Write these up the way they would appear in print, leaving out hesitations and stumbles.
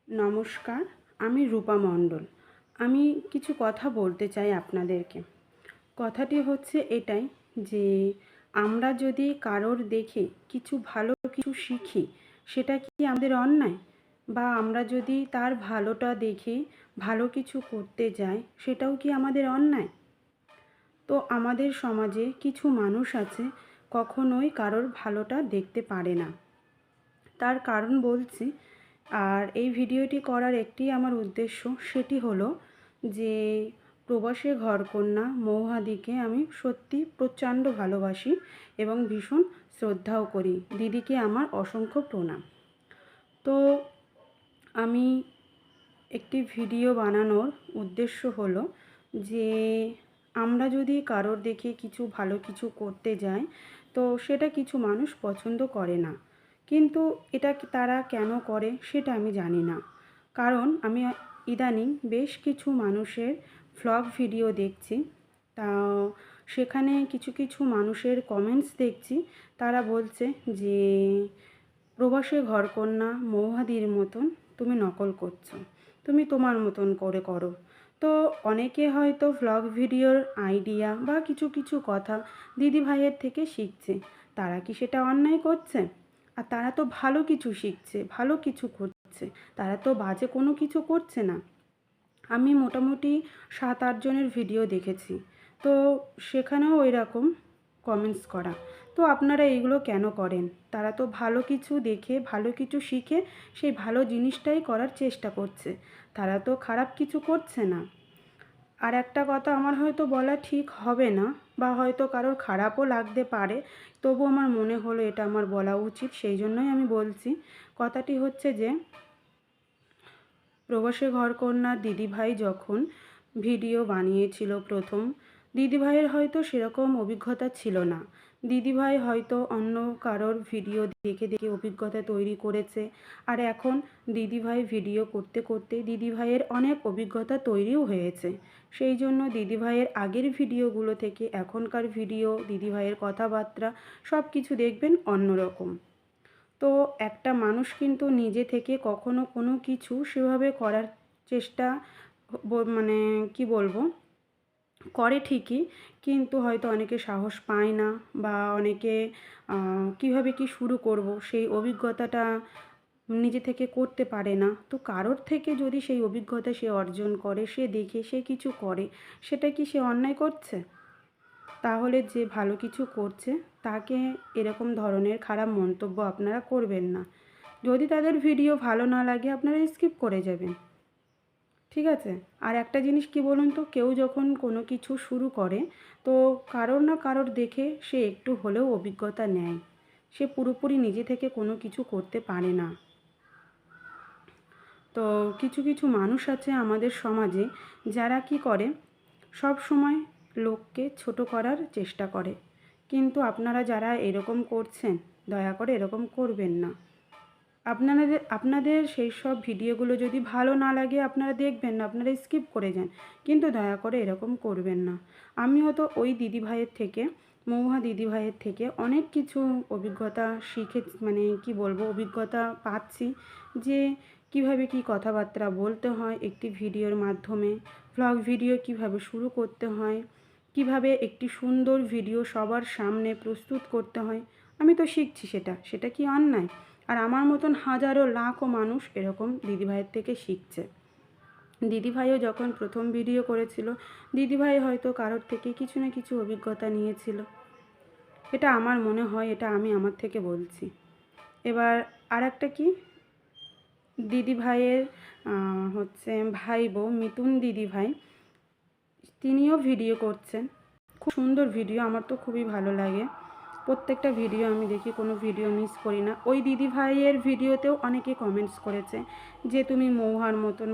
নমস্কার, আমি রূপা মণ্ডল। আমি কিছু কথা বলতে চাই আপনাদেরকে। কথাটি হচ্ছে এটাই যে আমরা যদি কারোর দেখে কিছু ভালো কিছু শিখি, সেটা কি আমাদের অন্যায়? বা আমরা যদি তার ভালোটা দেখে ভালো কিছু করতে যাই, সেটাও কি আমাদের অন্যায়? তো আমাদের সমাজে কিছু মানুষ আছে কখনোই কারোর ভালোটা দেখতে পারে না। তার কারণ বলছি, আর এই ভিডিওটি করার একটি আমার উদ্দেশ্য, সেটি হলো যে প্রবাসী ঘরকন্যা মৌহাদিকে আমি সত্যি প্রচণ্ড ভালোবাসি এবং ভীষণ শ্রদ্ধাও করি। দিদিকে আমার অসংখ্য প্রণাম। তো আমি একটি ভিডিও বানানোর উদ্দেশ্য হলো যে আমরা যদি কারোর দেখে কিছু ভালো কিছু করতে যাই, তো সেটা কিছু মানুষ পছন্দ করে না। কিন্তু এটা তারা কেন করে সেটা আমি জানি না। কারণ আমি ইদানিং বেশ কিছু মানুষের ভ্লগ ভিডিও দেখছি। তা সেখানে কিছু কিছু মানুষের কমেন্টস দেখছি। তারা বলছে যে প্রবাসী ঘরকন্যা মৌহাদির মতন তুমি নকল করছো, তুমি তোমার মতন করে করো। তো অনেকে হয়তো ভ্লগ ভিডিওর আইডিয়া বা কিছু কিছু কথা দিদিভাইয়ের থেকে শিখছে। তারা কি সেটা অন্যায় করছে? আর তারা তো ভালো কিছু শিখছে, ভালো কিছু করছে, তারা তো বাজে কোনো কিছু করছে না। আমি মোটামুটি 7-8 জনের ভিডিও দেখেছি। তো সেখানেও ওইরকম কমেন্টস করা। তো আপনারা এইগুলো কেন করেন? তারা তো ভালো কিছু দেখে, ভালো কিছু শিখে সেই ভালো জিনিসটাই করার চেষ্টা করছে। তারা তো খারাপ কিছু করছে না। আর একটা কথা আমার হয়তো বলা ঠিক হবে না, বা হয়তো কারোর খারাপও লাগতে পারে। তবু আমার মনে হলো এটা আমার বলা উচিত, সেই জন্যই আমি বলছি। কথাটি হচ্ছে যে প্রবাসী ঘরকন্যার দিদিভাই যখন ভিডিও বানিয়েছিল প্রথম, দিদিভাইয়ের হয়তো সেরকম অভিজ্ঞতা ছিল না। দিদিভাই হয়তো অন্য কারোর ভিডিও দেখে দেখে অভিজ্ঞতা তৈরি করেছে। আর এখন দিদিভাই ভিডিও করতে করতে দিদিভাইয়ের অনেক অভিজ্ঞতা তৈরিও হয়েছে। সেই জন্য দিদিভাইয়ের আগের ভিডিওগুলো থেকে এখনকার ভিডিও, দিদিভাইয়ের কথাবার্তা সব কিছু দেখবেন অন্যরকম। তো একটা মানুষ কিন্তু নিজে থেকে কখনো কোনো কিছু সেভাবে করার চেষ্টা মানে কি বলবো, করে ঠিকই, কিন্তু হয়তো অনেকে সাহস পায় না, বা অনেকে কিভাবে কি শুরু করব সেই অভিজ্ঞতাটা নিজে থেকে করতে পারে না। তো কারোর থেকে যদি সেই অভিজ্ঞতা সে অর্জন করে, সে দেখে সে কিছু করে, সেটা কি সে অন্যায় করছে? তাহলে যে ভালো কিছু করছে তাকে এরকম ধরনের খারাপ মন্তব্য আপনারা করবেন না। যদি তাদের ভিডিও ভালো না লাগে আপনারা স্কিপ করে যাবেন, ঠিক আছে? আর একটা জিনিস কি বলুন তো, কেউ যখন কোনো কিছু শুরু করে, তো কারোর না কারোর দেখে সে একটু হলেও অভিজ্ঞতা নেয়। সে পুরোপুরি নিজে থেকে কোনো কিছু করতে পারে না। তো কিছু কিছু মানুষ আছে আমাদের সমাজে, যারা কি করে, সব সময় লোককে ছোট করার চেষ্টা করে। কিন্তু আপনারা যারা এরকম করছেন, দয়া করে এরকম করবেন না। আপনাদের সেই সব ভিডিওগুলো যদি ভালো না লাগে আপনারা দেখবেন না, আপনারা স্কিপ করে যান। কিন্তু দয়া করে এরকম করবেন না। আমিও তো ওই দিদিভাইয়ের থেকে, মৌহা দিদিভাইয়ের থেকে অনেক কিছু অভিজ্ঞতা শিখে, মানে কি বলবো, অভিজ্ঞতা পাচ্ছি যে কিভাবে কি কথাবার্তা বলতে হয় একটি ভিডিওর মাধ্যমে, ভ্লগ ভিডিও কিভাবে শুরু করতে হয়, কিভাবে একটি সুন্দর ভিডিও সবার সামনে প্রস্তুত করতে হয়। আমি তো শিখছি, সেটা কি অন্যায়? আর আমার মতন হাজারো লাখো মানুষ এরকম দিদিভাইয়ের থেকে শিখছে। দিদিভাইও যখন প্রথম ভিডিও করেছিল, দিদিভাই হয়তো কারোর থেকে কিছু না কিছু অভিজ্ঞতা নিয়েছিল। এটা আমার মনে হয়, এটা আমি আমার থেকে বলছি। এবার আর একটা কি, দিদিভাইয়ের হচ্ছে ভাইবো মিতুন দিদিভাই, তিনিও ভিডিও করছেন। খুব সুন্দর ভিডিও, আমার তো খুবই ভালো লাগে। প্রত্যেকটা ভিডিও আমি দেখি, কোনো ভিডিও মিস করি না। ওই দিদিভাইয়ের ভিডিওতেও অনেকে কমেন্টস করেছে যে তুমি মৌহার মতন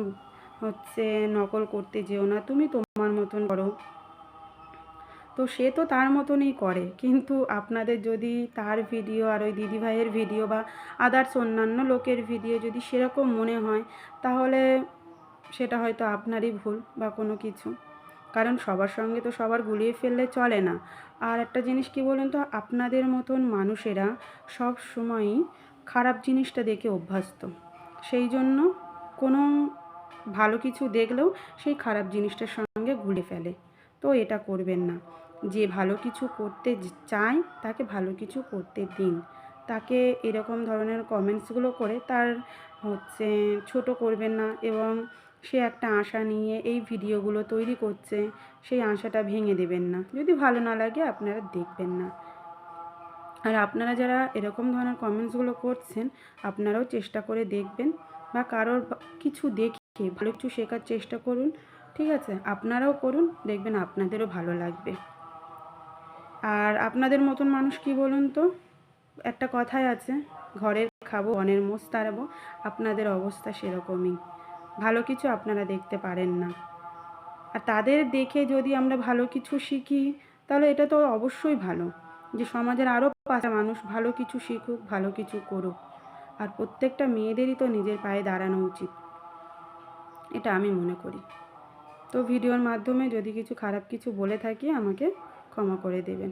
হচ্ছে নকল করতে যেও না, তুমি তোমার মতন করো। তো সে তো তার মতনই করে, কিন্তু আপনাদের যদি তার ভিডিও আর ওই দিদিভাইয়ের ভিডিও বা আদার্স অন্যান্য লোকের ভিডিও যদি সেরকম মনে হয়, তাহলে সেটা হয়তো আপনারই ভুল বা কোনো কিছু। কারণ সবার সঙ্গে তো সবার গুলিয়ে ফেললে চলে না। আর একটা জিনিস কি বলুন তো, আপনাদের মতন মানুষেরা সব সময়ই খারাপ জিনিসটা দেখে অভ্যস্ত। সেই জন্য কোনো ভালো কিছু দেখলেও সেই খারাপ জিনিসটার সঙ্গে গুলে ফেলে। তো এটা করবেন না। যে ভালো কিছু করতে চায় তাকে ভালো কিছু করতে দিন। তাকে এরকম ধরনের কমেন্টসগুলো করে তার হচ্ছে ছোট করবেন না, এবং সে একটা আশা নিয়ে এই ভিডিওগুলো তৈরি করছে, সেই আশাটা ভেঙে দেবেন না। যদি ভালো না লাগে আপনারা দেখবেন না। আর আপনারা যারা এরকম ধরনের কমেন্টসগুলো করছেন, আপনারাও চেষ্টা করে দেখবেন, বা কারোর কিছু দেখে ভালো কিছু শেখার চেষ্টা করুন। ঠিক আছে? আপনারাও করুন, দেখবেন আপনাদেরও ভালো লাগবে। আর আপনাদের মতন মানুষ কি বলুন তো, একটা কথাই আছে, ঘরের খাবো বনের মোষ তাড়াবো। আপনাদের অবস্থা সেরকমই। ভালো কিছু আপনারা দেখতে পারেন না। আর তাদের দেখে যদি আমরা ভালো কিছু শিখি, তাহলে এটা তো অবশ্যই ভালো, যে সমাজের আরও 5টা মানুষ ভালো কিছু শিখুক, ভালো কিছু করুক। আর প্রত্যেকটা মেয়েদেরই তো নিজের পায়ে দাঁড়ানো উচিত, এটা আমি মনে করি। তো ভিডিওর মাধ্যমে যদি কিছু খারাপ কিছু বলে থাকি, আমাকে ক্ষমা করে দেবেন।